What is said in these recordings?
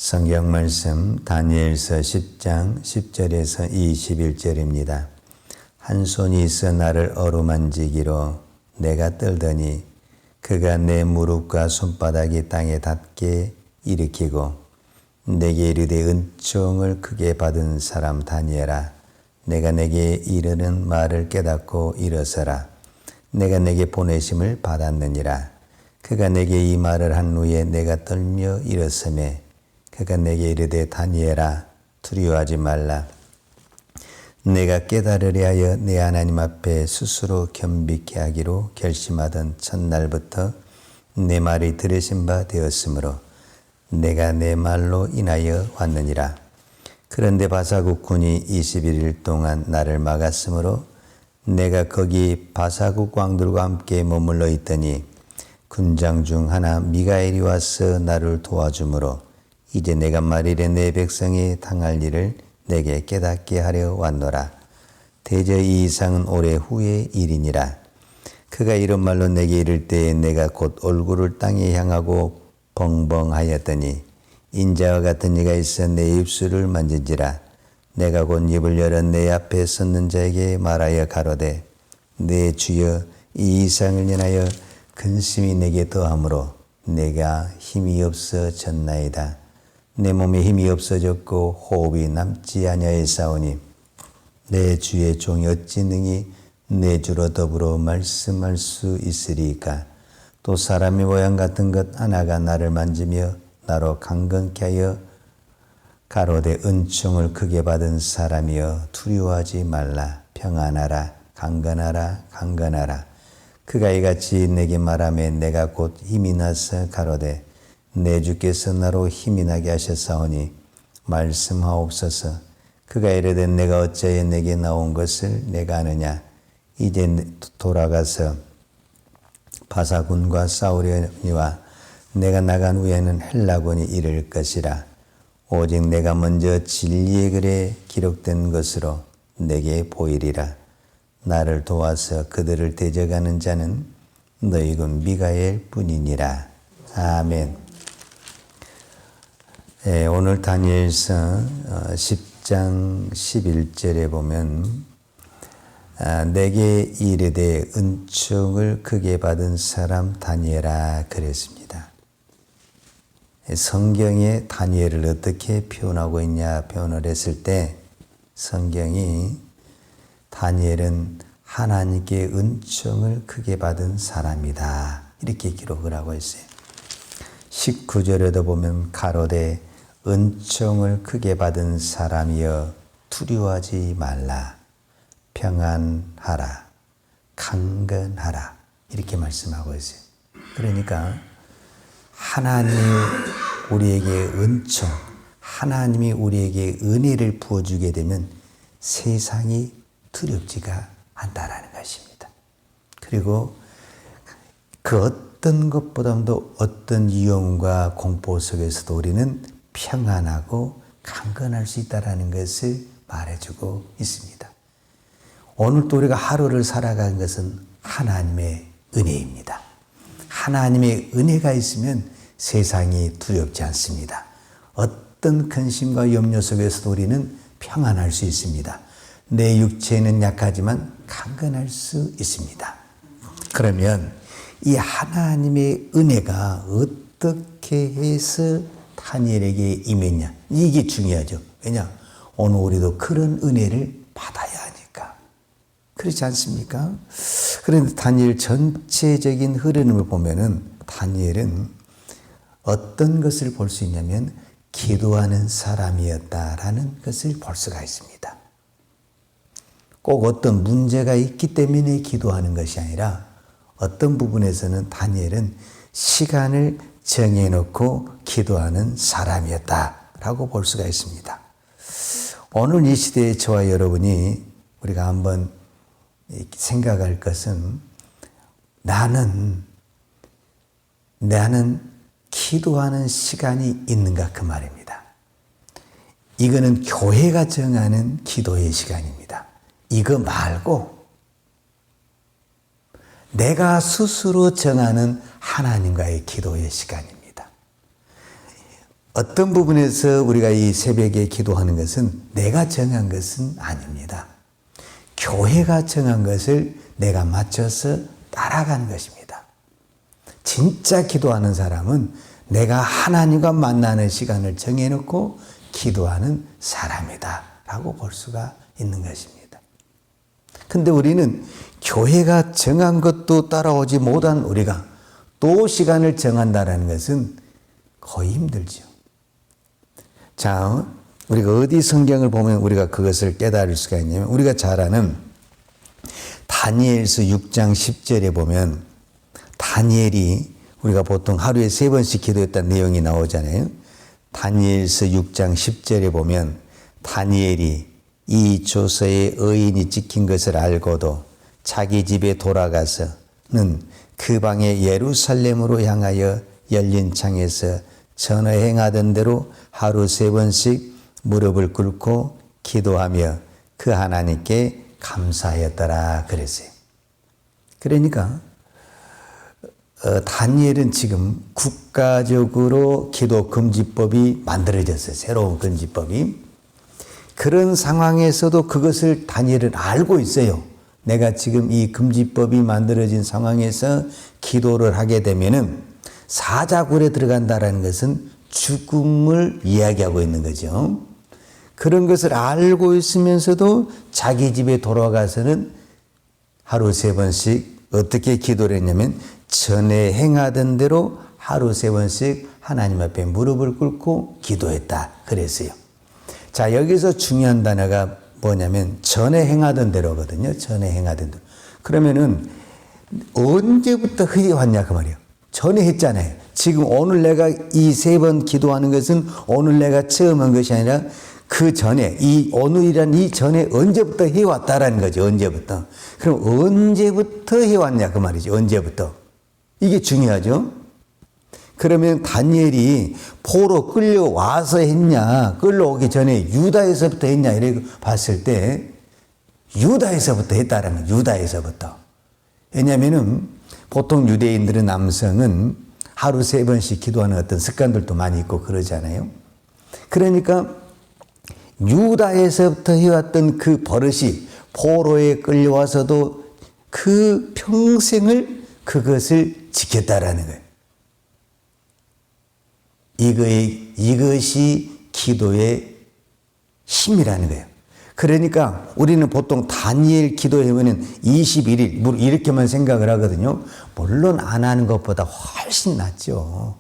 성경 말씀 다니엘서 10장 10절에서 21절입니다. 한 손이 있어 나를 어루만지기로 내가 떨더니 그가 내 무릎과 손바닥이 땅에 닿게 일으키고 내게 이르되 은총을 크게 받은 사람 다니엘아, 내가 내게 이르는 말을 깨닫고 일어서라. 내가 내게 보내심을 받았느니라. 그가 내게 이 말을 한 후에 내가 떨며 일어서매 그가 내게 이르되 다니엘아, 두려워하지 말라. 내가 깨달으려 하여 내 하나님 앞에 스스로 겸비케 하기로 결심하던 첫날부터 내 말이 들으신 바 되었으므로 내가 내 말로 인하여 왔느니라. 그런데 바사국 군이 21일 동안 나를 막았으므로 내가 거기 바사국 왕들과 함께 머물러 있더니 군장 중 하나 미가엘이 와서 나를 도와주므로 이제 내가 말일에 내 백성이 당할 일을 내게 깨닫게 하려 왔노라. 대저 이 이상은 오래 후의 일이니라. 그가 이런 말로 내게 이를 때에 내가 곧 얼굴을 땅에 향하고 벙벙하였더니 인자와 같은 이가 있어 내 입술을 만진지라. 내가 곧 입을 열어 내 앞에 섰는 자에게 말하여 가로되 내 주여 이 이상을 인하여 근심이 내게 더하므로 내가 힘이 없어졌나이다. 내 몸에 힘이 없어졌고 호흡이 남지 아니하였사오니 내 주의 종이 어찌 능히 내 주로 더불어 말씀할 수 있으리까. 또 사람의 모양 같은 것 하나가 나를 만지며 나로 강건케 하여 가로되 은총을 크게 받은 사람이여 두려워하지 말라. 평안하라. 강건하라. 강건하라. 그가 이같이 내게 말하며 내가 곧 힘이 나서 가로되 내 주께서 나로 힘이 나게 하셨사오니 말씀하옵소서. 그가 이르되 내가 어찌하여 내게 나온 것을 내가 아느냐. 이제 돌아가서 바사군과 싸우려니와 내가 나간 후에는 헬라군이 이를 것이라. 오직 내가 먼저 진리의 글에 기록된 것으로 내게 보이리라. 나를 도와서 그들을 대적하는 자는 너희 군 미가엘 뿐이니라. 아멘. 네, 오늘 다니엘서 10장 11절에 보면 내게 이르되 은총을 크게 받은 사람 다니엘아 그랬습니다. 성경에 다니엘을 어떻게 표현하고 있냐 표현을 했을 때 성경이 다니엘은 하나님께 은총을 크게 받은 사람이다 이렇게 기록을 하고 있어요. 19절에도 보면 가로되 은총을 크게 받은 사람이여 두려워하지 말라. 평안하라. 강건하라. 이렇게 말씀하고 있어요. 그러니까 하나님이 우리에게 은총, 하나님이 우리에게 은혜를 부어주게 되면 세상이 두렵지가 않다라는 것입니다. 그리고 그 어떤 것보다도 어떤 위험과 공포 속에서도 우리는 평안하고 강건할 수 있다는 것을 말해주고 있습니다. 오늘도 우리가 하루를 살아가는 것은 하나님의 은혜입니다. 하나님의 은혜가 있으면 세상이 두렵지 않습니다. 어떤 근심과 염려 속에서도 우리는 평안할 수 있습니다. 내 육체는 약하지만 강건할 수 있습니다. 그러면 이 하나님의 은혜가 어떻게 해서 다니엘에게 임했냐? 이게 중요하죠. 왜냐? 오늘 우리도 그런 은혜를 받아야 하니까. 그렇지 않습니까? 그런데 다니엘 전체적인 흐름을 보면은 다니엘은 어떤 것을 볼 수 있냐면 기도하는 사람이었다라는 것을 볼 수가 있습니다. 꼭 어떤 문제가 있기 때문에 기도하는 것이 아니라 어떤 부분에서는 다니엘은 시간을 정해놓고 기도하는 사람이었다라고 볼 수가 있습니다. 오늘 이 시대의 저와 여러분이 우리가 한번 생각할 것은 나는 기도하는 시간이 있는가 그 말입니다. 이거는 교회가 정하는 기도의 시간입니다. 이거 말고 내가 스스로 정하는 하나님과의 기도의 시간입니다. 어떤 부분에서 우리가 이 새벽에 기도하는 것은 내가 정한 것은 아닙니다. 교회가 정한 것을 내가 맞춰서 따라가는 것입니다. 진짜 기도하는 사람은 내가 하나님과 만나는 시간을 정해놓고 기도하는 사람이다 라고 볼 수가 있는 것입니다. 근데 우리는 교회가 정한 것도 따라오지 못한 우리가 또 시간을 정한다는 것은 거의 힘들죠. 자, 우리가 어디 성경을 보면 우리가 그것을 깨달을 수가 있냐면 우리가 잘 아는 다니엘서 6장 10절에 보면 다니엘이 우리가 보통 하루에 3번씩 기도했다는 내용이 나오잖아요. 다니엘서 6장 10절에 보면 다니엘이 이 조서에 의인이 찍힌 것을 알고도 자기 집에 돌아가서는 그 방에 예루살렘으로 향하여 열린 창에서 전에 행하던 대로 하루 3번씩 무릎을 꿇고 기도하며 그 하나님께 감사하였더라 그랬어요. 그러니까 다니엘은 지금 국가적으로 기도 금지법이 만들어졌어요. 새로운 금지법이. 그런 상황에서도 그것을 다니엘은 알고 있어요. 내가 지금 이 금지법이 만들어진 상황에서 기도를 하게 되면은 사자굴에 들어간다라는 것은 죽음을 이야기하고 있는 거죠. 그런 것을 알고 있으면서도 자기 집에 돌아가서는 하루 3번씩 어떻게 기도를 했냐면 전에 행하던 대로 하루 3번씩 하나님 앞에 무릎을 꿇고 기도했다 그랬어요. 자, 여기서 중요한 단어가 뭐냐면 전에 행하던 대로거든요. 전에 행하던 대로. 그러면은 언제부터 해왔냐 그 말이에요. 전에 했잖아요. 지금 오늘 내가 이 3번 기도하는 것은 오늘 내가 처음 한 것이 아니라 그 전에 이 오늘이란 이 전에 언제부터 해왔다라는 거죠. 언제부터. 그럼 언제부터 해왔냐 그 말이죠. 언제부터. 이게 중요하죠. 그러면 다니엘이 포로 끌려와서 했냐 끌려오기 전에 유다에서부터 했냐 이렇게 봤을 때 유다에서부터 했다라는 거예요. 유다에서부터. 왜냐하면은 보통 유대인들은 남성은 하루 3번씩 기도하는 어떤 습관들도 많이 있고 그러잖아요. 그러니까 유다에서부터 해왔던 그 버릇이 포로에 끌려와서도 그 평생을 그것을 지켰다라는 거예요. 이것이 기도의 힘이라는 거예요. 그러니까 우리는 보통 다니엘 기도해보면 21일 이렇게만 생각을 하거든요. 물론 안 하는 것보다 훨씬 낫죠.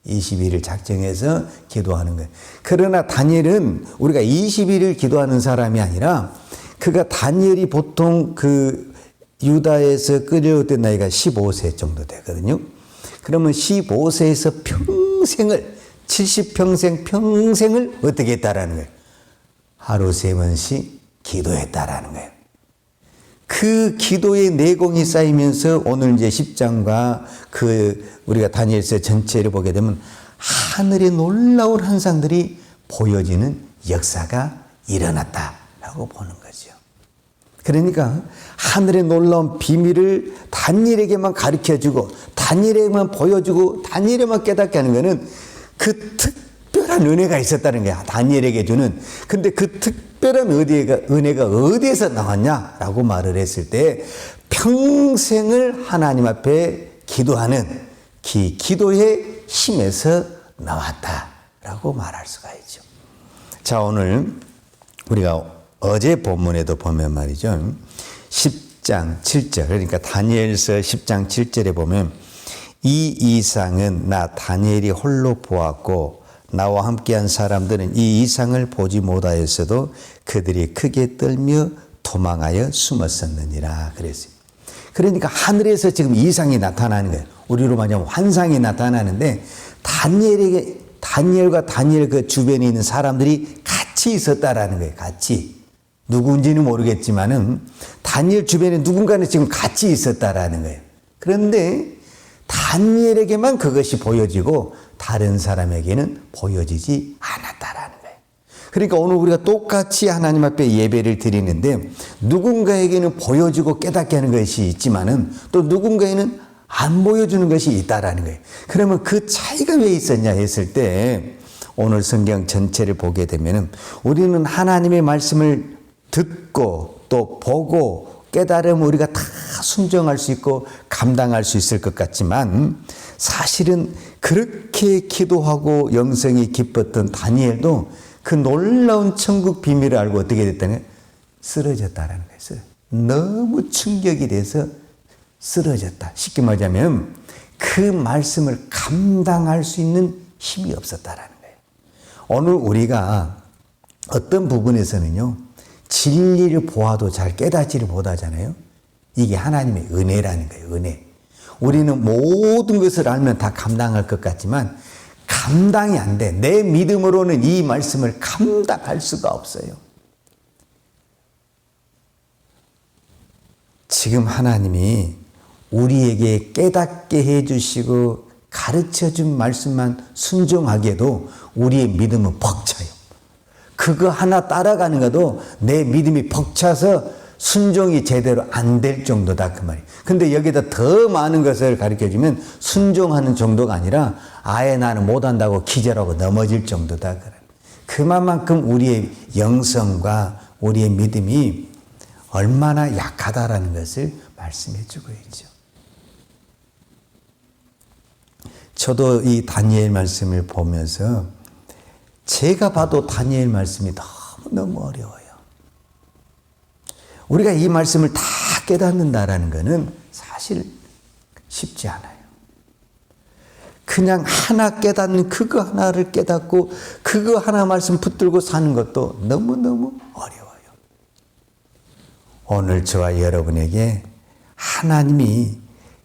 21일 작정해서 기도하는 거예요. 그러나 다니엘은 우리가 21일 기도하는 사람이 아니라 그가 다니엘이 보통 그 유다에서 끌려왔던 나이가 15세 정도 되거든요. 그러면 15세에서 평생을 70평생을 어떻게 했다라는 거예요. 하루 3번씩 기도했다라는 거예요. 그 기도의 내공이 쌓이면서 오늘 이제 10장과 우리가 다니엘서 전체를 보게 되면 하늘의 놀라운 환상들이 보여지는 역사가 일어났다라고 보는 거죠. 그러니까 하늘의 놀라운 비밀을 다니엘에게만 가르쳐주고 다니엘에게만 보여주고 다니엘에만 깨닫게 하는 것은 그 특별한 은혜가 있었다는 거야. 다니엘에게 주는. 근데 그 특별한 은혜가 어디에서 나왔냐라고 말을 했을 때 평생을 하나님 앞에 기도하는 기도의 힘에서 나왔다라고 말할 수가 있죠. 자, 오늘 우리가 어제 본문에도 보면 말이죠. 10장 7절 그러니까 다니엘서 10장 7절에 보면 이 이상은 나 다니엘이 홀로 보았고 나와 함께한 사람들은 이 이상을 보지 못하였어도 그들이 크게 떨며 도망하여 숨었었느니라 그랬어요. 그러니까 하늘에서 지금 이상이 나타나는 거예요. 우리로 말하면 환상이 나타나는데 다니엘과 다니엘 그 주변에 있는 사람들이 같이 있었다라는 거예요. 같이. 누구인지는 모르겠지만은 다니엘 주변에 누군가는 지금 같이 있었다라는 거예요. 그런데 다니엘에게만 그것이 보여지고 다른 사람에게는 보여지지 않았다라는 거예요. 그러니까 오늘 우리가 똑같이 하나님 앞에 예배를 드리는데 누군가에게는 보여지고 깨닫게 하는 것이 있지만은 또 누군가에는 안 보여주는 것이 있다라는 거예요. 그러면 그 차이가 왜 있었냐 했을 때 오늘 성경 전체를 보게 되면 우리는 하나님의 말씀을 듣고 또 보고 깨달으면 우리가 다 순종할 수 있고 감당할 수 있을 것 같지만 사실은 그렇게 기도하고 영성이 깊었던 다니엘도 그 놀라운 천국 비밀을 알고 어떻게 됐다는 쓰러졌다라는 거예요. 너무 충격이 돼서 쓰러졌다. 쉽게 말하자면 그 말씀을 감당할 수 있는 힘이 없었다라는 거예요. 오늘 우리가 어떤 부분에서는요, 진리를 보아도 잘 깨닫지를 못하잖아요. 이게 하나님의 은혜라는 거예요. 은혜. 우리는 모든 것을 알면 다 감당할 것 같지만 감당이 안 돼. 내 믿음으로는 이 말씀을 감당할 수가 없어요. 지금 하나님이 우리에게 깨닫게 해주시고 가르쳐준 말씀만 순종하게도 우리의 믿음은 벅차요. 그거 하나 따라가는 것도 내 믿음이 벅차서 순종이 제대로 안 될 정도다 그 말이에요. 근데 여기다 더 많은 것을 가르쳐주면 순종하는 정도가 아니라 아예 나는 못한다고 기절하고 넘어질 정도다. 그만큼 우리의 영성과 우리의 믿음이 얼마나 약하다라는 것을 말씀해 주고 있죠. 저도 이 다니엘 말씀을 보면서 제가 봐도 다니엘 말씀이 너무 어려워요. 우리가 이 말씀을 다 깨닫는다라는 것은 사실 쉽지 않아요. 그냥 하나 깨닫는 그거 하나를 깨닫고 그거 하나 말씀 붙들고 사는 것도 너무너무 어려워요. 오늘 저와 여러분에게 하나님이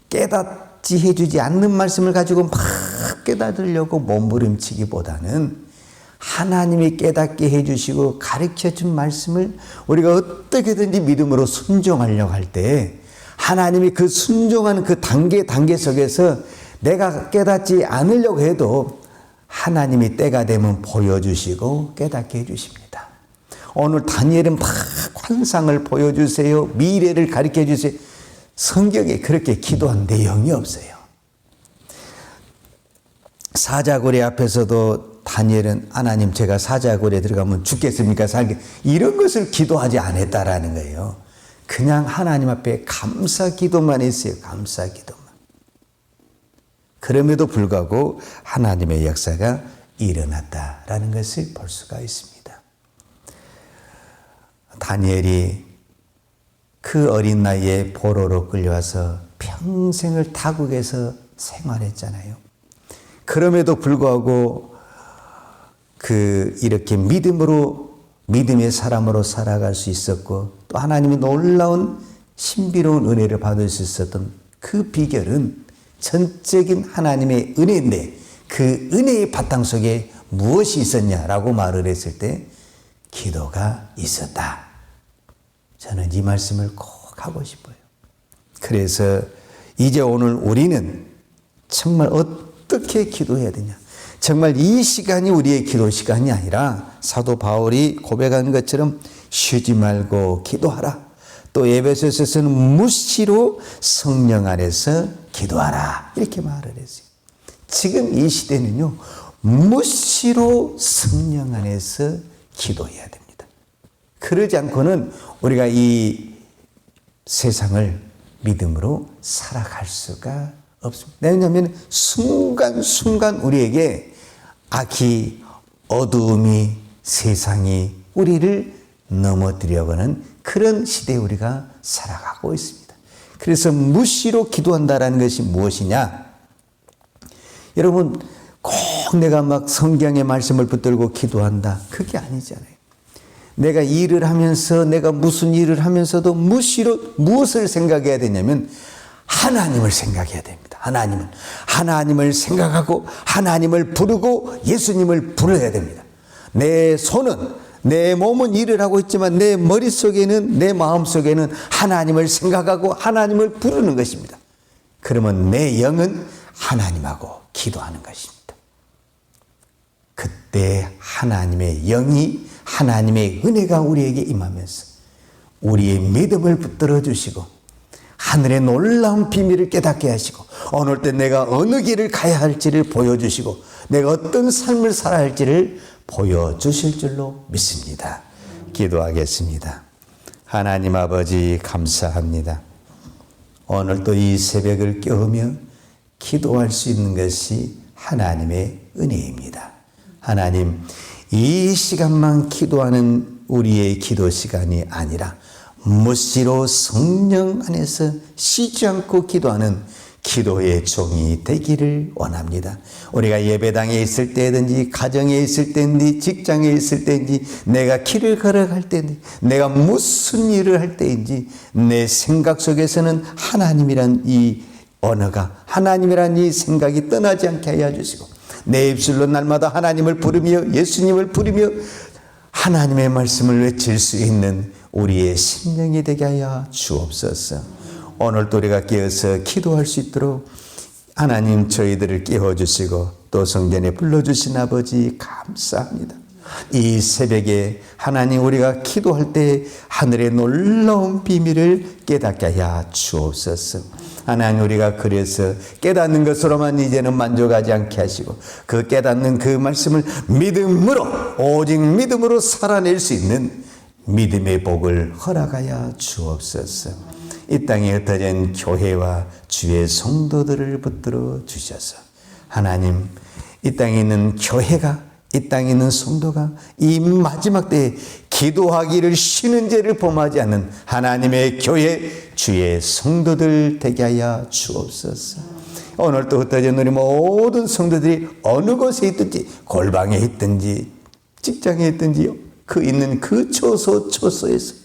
깨닫지 해주지 않는 말씀을 가지고 막 깨닫으려고 몸부림치기보다는 하나님이 깨닫게 해주시고 가르쳐준 말씀을 우리가 어떻게든지 믿음으로 순종하려고 할 때 하나님이 그 순종하는 그 단계 속에서 내가 깨닫지 않으려고 해도 하나님이 때가 되면 보여주시고 깨닫게 해주십니다. 오늘 다니엘은 막 환상을 보여주세요. 미래를 가르쳐 주세요. 성경에 그렇게 기도한 내용이 없어요. 사자굴의 앞에서도 다니엘은 하나님 제가 사자굴에 들어가면 죽겠습니까? 이런 것을 기도하지 않았다라는 거예요. 그냥 하나님 앞에 감사 기도만 했어요. 감사 기도만. 그럼에도 불구하고 하나님의 역사가 일어났다라는 것을 볼 수가 있습니다. 다니엘이 그 어린 나이에 포로로 끌려와서 평생을 타국에서 생활했잖아요. 그럼에도 불구하고 이렇게 믿음의 사람으로 살아갈 수 있었고 또 하나님이 놀라운 신비로운 은혜를 받을 수 있었던 그 비결은 전적인 하나님의 은혜인데 그 은혜의 바탕 속에 무엇이 있었냐라고 말을 했을 때 기도가 있었다. 저는 이 말씀을 꼭 하고 싶어요. 그래서 이제 오늘 우리는 정말 어떻게 기도해야 되냐. 정말 이 시간이 우리의 기도 시간이 아니라 사도 바울이 고백한 것처럼 쉬지 말고 기도하라. 또 에베소서에서는 무시로 성령 안에서 기도하라. 이렇게 말을 했어요. 지금 이 시대는요. 무시로 성령 안에서 기도해야 됩니다. 그러지 않고는 우리가 이 세상을 믿음으로 살아갈 수가 없습니다. 왜냐하면 순간순간 우리에게 악이, 어두움이, 세상이 우리를 넘어뜨려고 하는 그런 시대에 우리가 살아가고 있습니다. 그래서 무시로 기도한다는 것이 무엇이냐? 여러분 꼭 내가 막 성경의 말씀을 붙들고 기도한다. 그게 아니잖아요. 내가 일을 하면서 내가 무슨 일을 하면서도 무시로 무엇을 생각해야 되냐면 하나님을 생각해야 됩니다. 하나님을 생각하고 하나님을 부르고 예수님을 부르어야 됩니다. 내 손은 내 몸은 일을 하고 있지만 내 머릿속에는 내 마음속에는 하나님을 생각하고 하나님을 부르는 것입니다. 그러면 내 영은 하나님하고 기도하는 것입니다. 그때 하나님의 영이 하나님의 은혜가 우리에게 임하면서 우리의 믿음을 붙들어 주시고 하늘의 놀라운 비밀을 깨닫게 하시고 오늘 때 내가 어느 길을 가야 할지를 보여주시고 내가 어떤 삶을 살아야 할지를 보여주실 줄로 믿습니다. 기도하겠습니다. 하나님 아버지 감사합니다. 오늘 또 이 새벽을 깨우며 기도할 수 있는 것이 하나님의 은혜입니다. 하나님, 이 시간만 기도하는 우리의 기도 시간이 아니라 무시로 성령 안에서 쉬지 않고 기도하는 기도의 종이 되기를 원합니다. 우리가 예배당에 있을 때든지 가정에 있을 때든지 직장에 있을 때든지 내가 길을 걸어갈 때든지 내가 무슨 일을 할 때인지 내 생각 속에서는 하나님이란 이 언어가 하나님이란 이 생각이 떠나지 않게 하여 주시고 내 입술로 날마다 하나님을 부르며 예수님을 부르며 하나님의 말씀을 외칠 수 있는 우리의 심령이 되게 하여 주옵소서. 오늘도 우리가 깨어서 기도할 수 있도록 하나님 저희들을 깨워주시고 또 성전에 불러주신 아버지 감사합니다. 이 새벽에 하나님 우리가 기도할 때 하늘의 놀라운 비밀을 깨닫게 하여 주옵소서. 하나님 우리가 그래서 깨닫는 것으로만 이제는 만족하지 않게 하시고 그 깨닫는 그 말씀을 믿음으로 오직 믿음으로 살아낼 수 있는 믿음의 복을 허락하여 주옵소서. 이 땅에 흩어진 교회와 주의 성도들을 붙들어 주셔서 하나님 이 땅에 있는 교회가 이 땅에 있는 성도가 이 마지막 때에 기도하기를 쉬는 죄를 범하지 않는 하나님의 교회 주의 성도들 되게 하여 주옵소서. 오늘 또 흩어진 우리 모든 성도들이 어느 곳에 있든지 골방에 있든지 직장에 있든지 그 있는 그 초소에서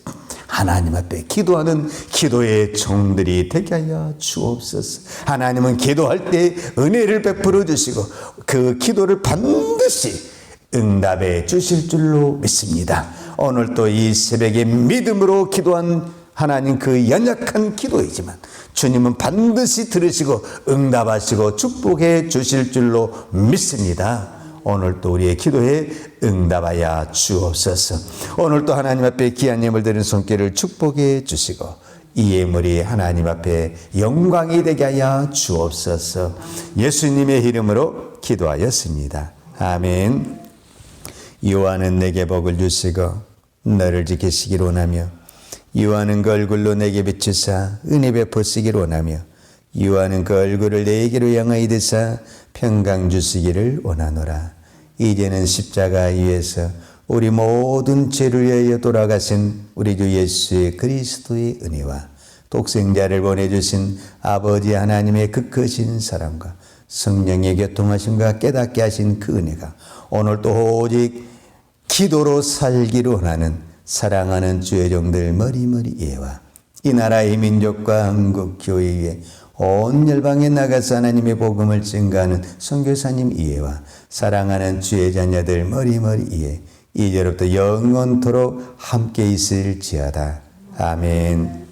하나님 앞에 기도하는 기도의 종들이 되게 하여 주옵소서. 하나님은 기도할 때 은혜를 베풀어 주시고 그 기도를 반드시 응답해 주실 줄로 믿습니다. 오늘 또 이 새벽에 믿음으로 기도한 하나님 그 연약한 기도이지만 주님은 반드시 들으시고 응답하시고 축복해 주실 줄로 믿습니다. 오늘 또 우리의 기도에 응답하여 주옵소서. 오늘 또 하나님 앞에 귀한 예물 드리는 손길을 축복해 주시고 이 예물이 하나님 앞에 영광이 되게 하여 주옵소서. 예수님의 이름으로 기도하였습니다. 아멘. 여호와는 내게 복을 주시고 너를 지키시기를 원하며 여호와는 그 얼굴로 내게 비추사 은혜 베푸시기를 원하며 여호와는 그 얼굴을 내게로 향하여 드사 평강 주시기를 원하노라. 이제는 십자가 위에서 우리 모든 죄를 위하여 돌아가신 우리 주 예수의 그리스도의 은혜와 독생자를 보내주신 아버지 하나님의 그 크신 사랑과 성령의 교통하심과 깨닫게 하신 그 은혜가 오늘 또 오직 기도로 살기를 원하는 사랑하는 주의 종들 머리머리 예와 이 나라의 민족과 한국 교회에 온 열방에 나가서 하나님의 복음을 증거하는 선교사님 이해와 사랑하는 주의 자녀들 머리머리 이해 이제로부터 영원토록 함께 있을지어다. 아멘.